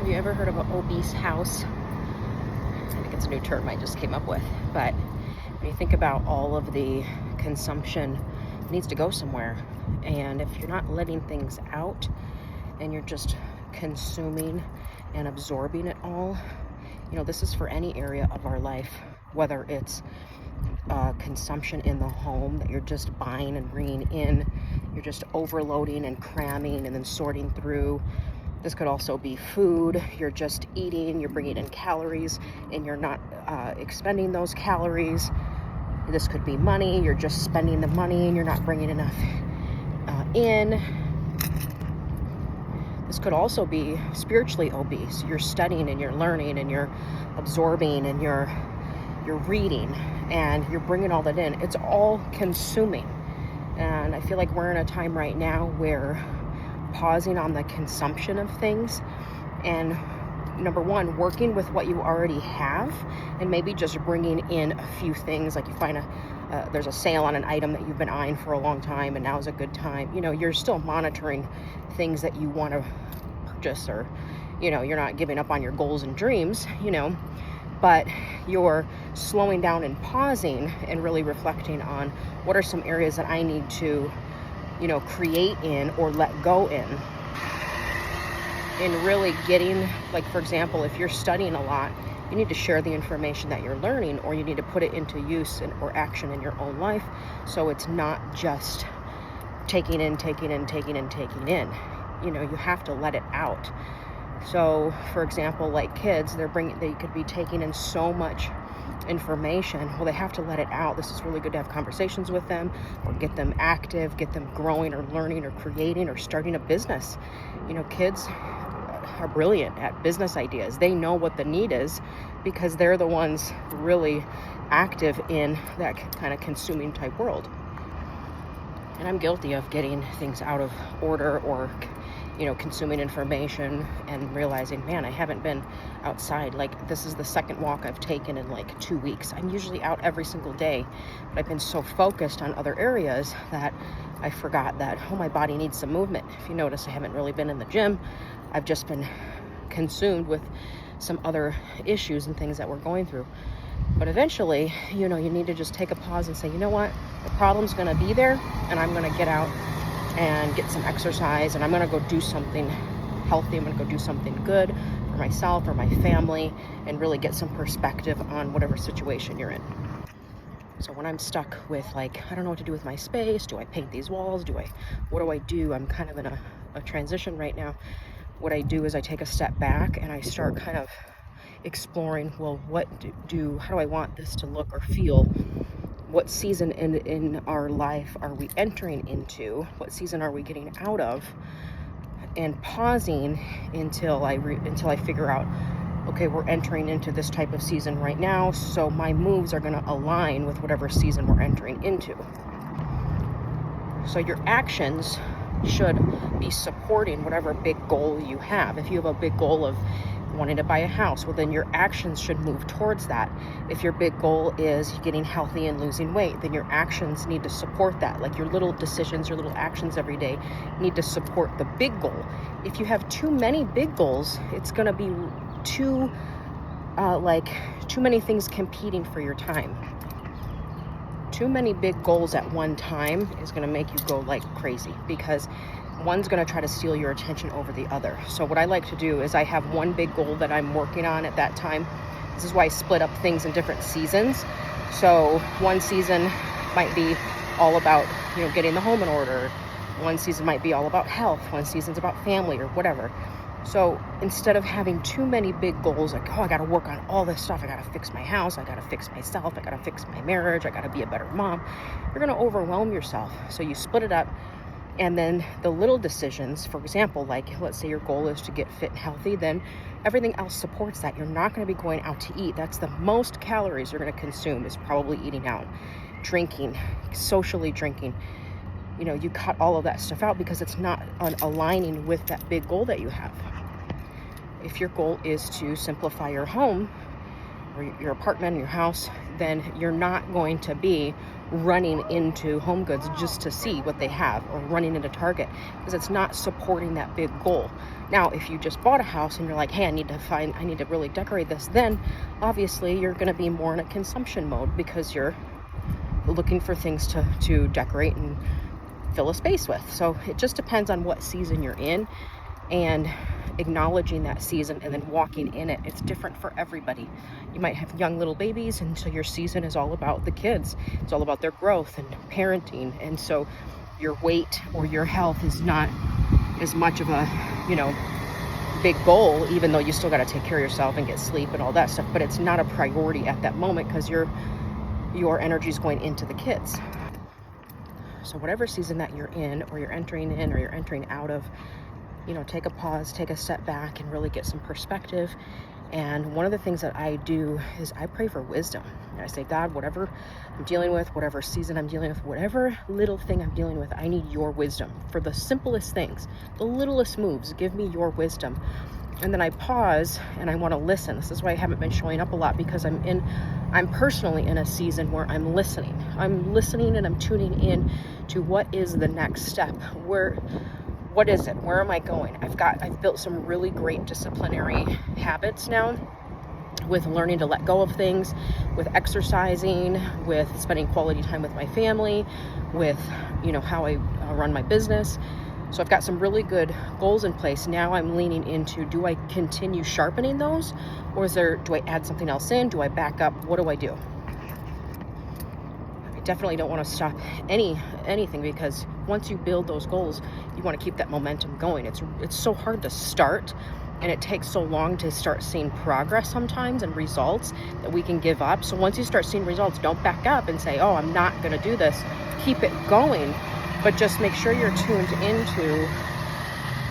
you ever heard of an obese house? I think it's a new term I just came up with. But when you think about all of the consumption, it needs to go somewhere. And if you're not letting things out and you're just consuming and absorbing it all, this is for any area of our life, whether it's consumption in the home that you're just buying and bringing in, you're just overloading and cramming and then sorting through. This could also be food. You're just eating, you're bringing in calories, and you're not expending those calories. This could be money. You're just spending the money, and you're not bringing enough in. This could also be spiritually obese. You're studying, and you're learning, and you're absorbing, and you're reading, and you're bringing all that in. It's all consuming. And I feel like we're in a time right now where pausing on the consumption of things and, number one, working with what you already have, and maybe just bringing in a few things. Like you find there's a sale on an item that you've been eyeing for a long time, and now's a good time. You're still monitoring things that you want to purchase, or you're not giving up on your goals and dreams, but you're slowing down and pausing and really reflecting on what are some areas that I need to create in or let go in really getting, like, for example, if you're studying a lot, you need to share the information that you're learning, or you need to put it into use or action in your own life, so it's not just taking in. You have to let it out. So, for example, like kids, they could be taking in so much information. Well, they have to let it out. This is really good to have conversations with them, or get them active, get them growing or learning or creating or starting a business. Kids are brilliant at business ideas. They know what the need is because they're the ones really active in that kind of consuming type world. And I'm guilty of getting things out of order, or consuming information and realizing, man, I haven't been outside. Like, this is the second walk I've taken in like 2 weeks. I'm usually out every single day, but I've been so focused on other areas that I forgot that, my body needs some movement. If you notice, I haven't really been in the gym. I've just been consumed with some other issues and things that we're going through. But eventually, you need to just take a pause and say, you know what, the problem's going to be there, and I'm going to get out and get some exercise, and I'm going to go do something healthy. I'm going to go do something good for myself or my family, and really get some perspective on whatever situation you're in. So when I'm stuck with, like, I don't know what to do with my space, do I paint these walls? What do I do? I'm kind of in a transition right now. What I do is I take a step back and I start kind of exploring, well, how do I want this to look or feel? What season in our life are we entering into? What season are we getting out of? And pausing until I figure out, okay, we're entering into this type of season right now, so my moves are going to align with whatever season we're entering into. So your actions should be supporting whatever big goal you have. If you have a big goal of wanting to buy a house, well, then your actions should move towards that. If your big goal is getting healthy and losing weight, then your actions need to support that. Like, your little decisions, your little actions every day need to support the big goal. If you have too many big goals, it's going to be too many things competing for your time. Too many big goals at one time is going to make you go like crazy, because one's going to try to steal your attention over the other. So what I like to do is I have one big goal that I'm working on at that time. This is why I split up things in different seasons. So one season might be all about, getting the home in order. One season might be all about health. One season's about family or whatever. So instead of having too many big goals, like, I got to work on all this stuff. I got to fix my house. I got to fix myself. I got to fix my marriage. I got to be a better mom. You're going to overwhelm yourself. So you split it up. And then the little decisions, for example, like, let's say your goal is to get fit and healthy, then everything else supports that. You're not going to be going out to eat. That's the most calories you're going to consume, is probably eating out, drinking, socially drinking. You cut all of that stuff out because it's not aligning with that big goal that you have. If your goal is to simplify your home, or your apartment, your house, then you're not going to be running into Home Goods just to see what they have, or running into Target, because it's not supporting that big goal. Now, if you just bought a house and you're like, hey, I need to really decorate this, then obviously you're going to be more in a consumption mode, because you're looking for things to decorate and fill a space with. So it just depends on what season you're in, and acknowledging that season and then walking in it. It's different for everybody. You might have young little babies, and so your season is all about the kids. It's all about their growth and parenting. And so your weight or your health is not as much of a, big goal, even though you still got to take care of yourself and get sleep and all that stuff. But it's not a priority at that moment, because your energy is going into the kids. So whatever season that you're in, or you're entering in, or you're entering out of, take a pause, take a step back, and really get some perspective. And one of the things that I do is I pray for wisdom. And I say, God, whatever I'm dealing with, whatever season I'm dealing with, whatever little thing I'm dealing with, I need your wisdom for the simplest things, the littlest moves. Give me your wisdom. And then I pause and I want to listen. This is why I haven't been showing up a lot, because I'm personally in a season where I'm listening. I'm listening and I'm tuning in to what is the next step. What is it? Where am I going? I've built some really great disciplinary habits now, with learning to let go of things, with exercising, with spending quality time with my family, with, how I run my business. So I've got some really good goals in place. Now I'm leaning into, do I continue sharpening those, or do I add something else in? Do I back up? What do I do? I definitely don't want to stop anything, because once you build those goals, you want to keep that momentum going. It's so hard to start, and it takes so long to start seeing progress sometimes and results, that we can give up. So once you start seeing results, don't back up and say, oh, I'm not going to do this. Keep it going, but just make sure you're tuned into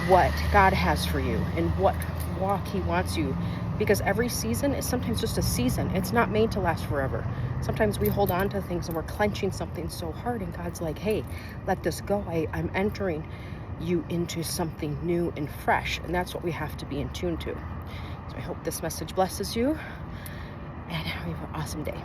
what God has for you and what walk He wants you. Because every season is sometimes just a season. It's not made to last forever. Sometimes we hold on to things and we're clenching something so hard, and God's like, hey, let this go. I'm entering you into something new and fresh. And that's what we have to be in tune to. So I hope this message blesses you, and have an awesome day.